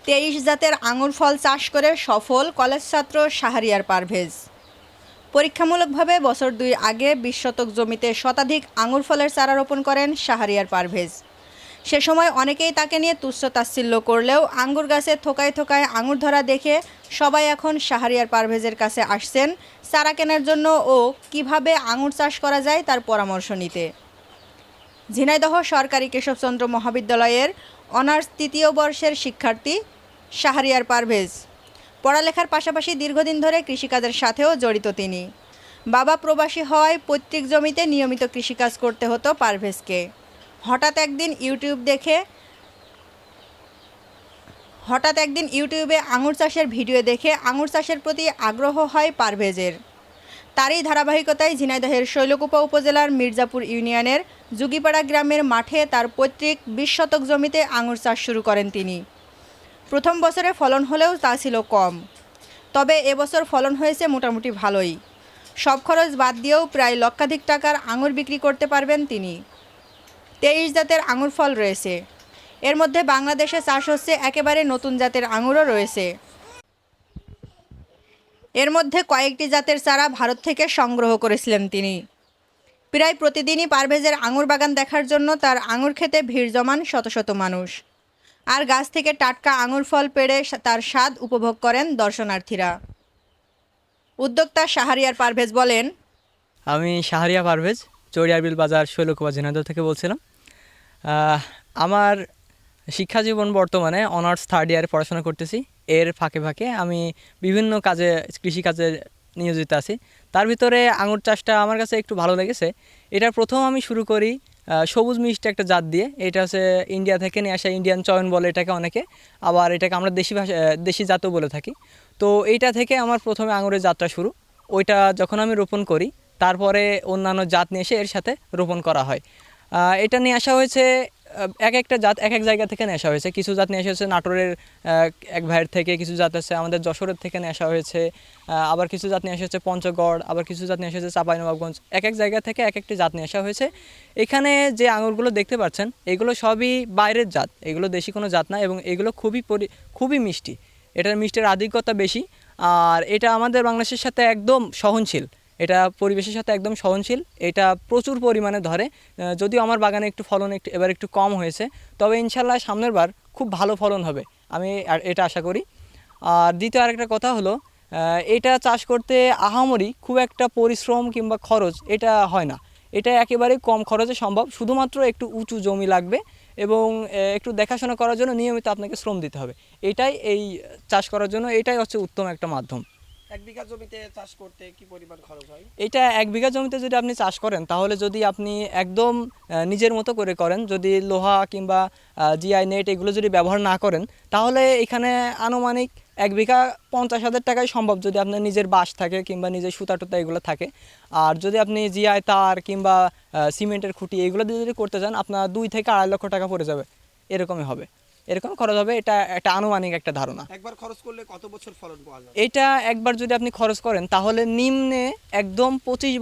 23 জাতের আঙুর ফল চাষ করে সফল কলেজ ছাত্র শাহরিয়ার পারভেজ। পরীক্ষামূলকভাবে বছর 2 আগে 20 শতক জমিতে শতাধিক আঙুর ফলের চারা রোপণ করেন শাহরিয়ার পারভেজ। সে সময় অনেকেই তাকে নিয়ে তুচ্ছ-তাচ্ছিল্য করলেও আঙুর গাছে থোকায় থোকায় আঙুর ধরা দেখে সবাই এখন শাহরিয়ার পারভেজের কাছে আসছেন চারা কেনার জন্য ও কিভাবে আঙুর চাষ করা যায় তার পরামর্শ নিতে। ঝিনাইদহ সরকারি কেশবচন্দ্র মহাবিদ্যালয়ের অনার্স 3য় বর্ষের শিক্ষার্থী শাহরিয়ার পারভেজ। পড়ালেখার পাশাপাশি দীর্ঘদিন ধরে কৃষিকাজের সাথেও জড়িত তিনি। বাবা প্রবাসী হওয়ায় পৈতৃক জমিতে নিয়মিত কৃষিকাজ করতে হতো পারভেজকে। হঠাৎ একদিন ইউটিউবে আঙুর চাষের ভিডিও দেখে আঙুর চাষের প্রতি আগ্রহ হয় পারভেজের। তারই ধারাবাহিকতায় ঝিনাইদহের শৈলকুপা উপজেলার মির্জাপুর ইউনিয়নের যুগিপাড়া গ্রামের মাঠে তার পৈতৃক 20 শতক জমিতে আঙুর চাষ শুরু করেন তিনি। প্রথম বছরে ফলন হলেও তা ছিল কম, তবে এবছর ফলন হয়েছে মোটামুটি ভালোই। সব খরচ বাদ দিয়েও প্রায় লক্ষাধিক টাকার আঙুর বিক্রি করতে পারবেন তিনি। 23 জাতের আঙুর ফল রয়েছে, এর মধ্যে বাংলাদেশে চাষ হচ্ছে একেবারে নতুন জাতের আঙুরও রয়েছে। এর মধ্যে কয়েকটি জাতের চারা ভারত থেকে সংগ্রহ করেছিলেন তিনি। প্রায় প্রতিদিনই পারভেজের আঙুর বাগান দেখার জন্য তার আঙুর খেতে ভিড় জমান শত শত মানুষ। আর গাছ থেকে টাটকা আঙুর ফল পেড়ে তার স্বাদ উপভোগ করেন দর্শনার্থীরা। উদ্যোক্তা শাহরিয়ার পারভেজ বলেন, আমি শাহরিয়া পারভেজ, চৌরিয়াবিল বাজার, শৈলকুপা, ঝিনাইদহ থেকে বলছিলাম। আমার শিক্ষা জীবন বর্তমানে অনার্স 3rd ইয়ারে পড়াশোনা করতেছি। এর ফাঁকে ফাঁকে আমি বিভিন্ন কাজে, কৃষিকাজে নিয়োজিত আছি। তার ভিতরে আঙুর চাষটা আমার কাছে একটু ভালো লেগেছে। এটা প্রথম আমি শুরু করি সবুজ মিষ্টি একটা জাত দিয়ে। এটা হচ্ছে ইন্ডিয়া থেকে নিয়ে আসা, ইন্ডিয়ান চয়ন বলে এটাকে অনেকে, আবার এটাকে আমরা দেশি জাতও বলে থাকি। তো এইটা থেকে আমার প্রথমে আঙুরের যাত্রা শুরু। ওইটা যখন আমি রোপণ করি, তারপরে অন্যান্য জাত নিয়ে এসে এর সাথে রোপণ করা হয়। এটা নিয়ে আসা হয়েছে এক একটা জাত এক এক জায়গা থেকে নিয়ে আসা হয়েছে। কিছু জাত নিয়ে আসা হয়েছে নাটোরের এক ভাইয়ের থেকে, কিছু জাত আছে আমাদের যশোরের থেকে নিয়ে আসা হয়েছে, আবার কিছু জাত নিয়ে আসা হচ্ছে পঞ্চগড়, আবার কিছু জাত নিয়ে আসা হয়েছে চাঁপাইনবাবগঞ্জ। এক এক জায়গা থেকে এক একটি জাত নিয়ে আসা হয়েছে। এখানে যে আঙুরগুলো দেখতে পাচ্ছেন, এগুলো সবই বাইরের জাত, এগুলো দেশি কোনো জাত না, এবং এগুলো খুবই মিষ্টি। এটার মিষ্টির আধিক্যতা বেশি, আর এটা আমাদের বাংলাদেশের সাথে একদম সহনশীল। এটা পরিবেশের সাথে একদম সহনশীল। এটা প্রচুর পরিমাণে ধরে। যদিও আমার বাগানে ফলন এবার একটু কম হয়েছে, তবে ইনশাল্লাহ সামনের বার খুব ভালো ফলন হবে, আমি এটা আশা করি। আর দ্বিতীয় আরেকটা কথা হলো, এটা চাষ করতে আহামরি খুব একটা পরিশ্রম কিংবা খরচ এটা হয় না। এটা একেবারে কম খরচে সম্ভব। শুধুমাত্র একটু উঁচু জমি লাগবে এবং একটু দেখাশোনা করার জন্য নিয়মিত আপনাকে শ্রম দিতে হবে। এই চাষ করার জন্য এটাই হচ্ছে উত্তম একটা মাধ্যম। 1 বিঘা জমিতে চাষ করতে কি পরিমাণ খরচ হয়? এটা 1 বিঘা জমিতে যদি আপনি চাষ করেন, তাহলে যদি আপনি একদম নিজের মতো করে করেন, যদি লোহা কিংবা জিআই নেট এগুলো যদি ব্যবহার না করেন, তাহলে এখানে আনুমানিক 1 বিঘা 50,000 টাকায় সম্ভব, যদি আপনার নিজের বাঁশ থাকে কিংবা নিজের সুতা টুতা এগুলো থাকে। আর যদি আপনি জিআই তার কিংবা সিমেন্টের খুঁটি এগুলো দিয়ে যদি করতে চান, আপনার 2 থেকে 2.5 লক্ষ টাকা পড়ে যাবে, এরকমই হবে, এরকম খরচ হবে। এটা একটা আনুমানিক একটা ধারণা। একবার খরচ করলে কত বছর ফলন পাওয়া যাবে? এটা একবার যদি আপনি খরচ করেন, তাহলে নিম্নে একদম 25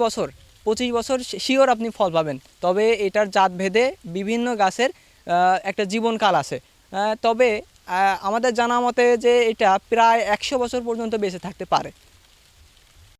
বছর শিওর আপনি ফল পাবেন। তবে এটার জাত ভেদে বিভিন্ন গাছের একটা জীবনকাল আছে। তবে আমাদের জানা মতে যে এটা প্রায় 100 বছর পর্যন্ত বেঁচে থাকতে পারে।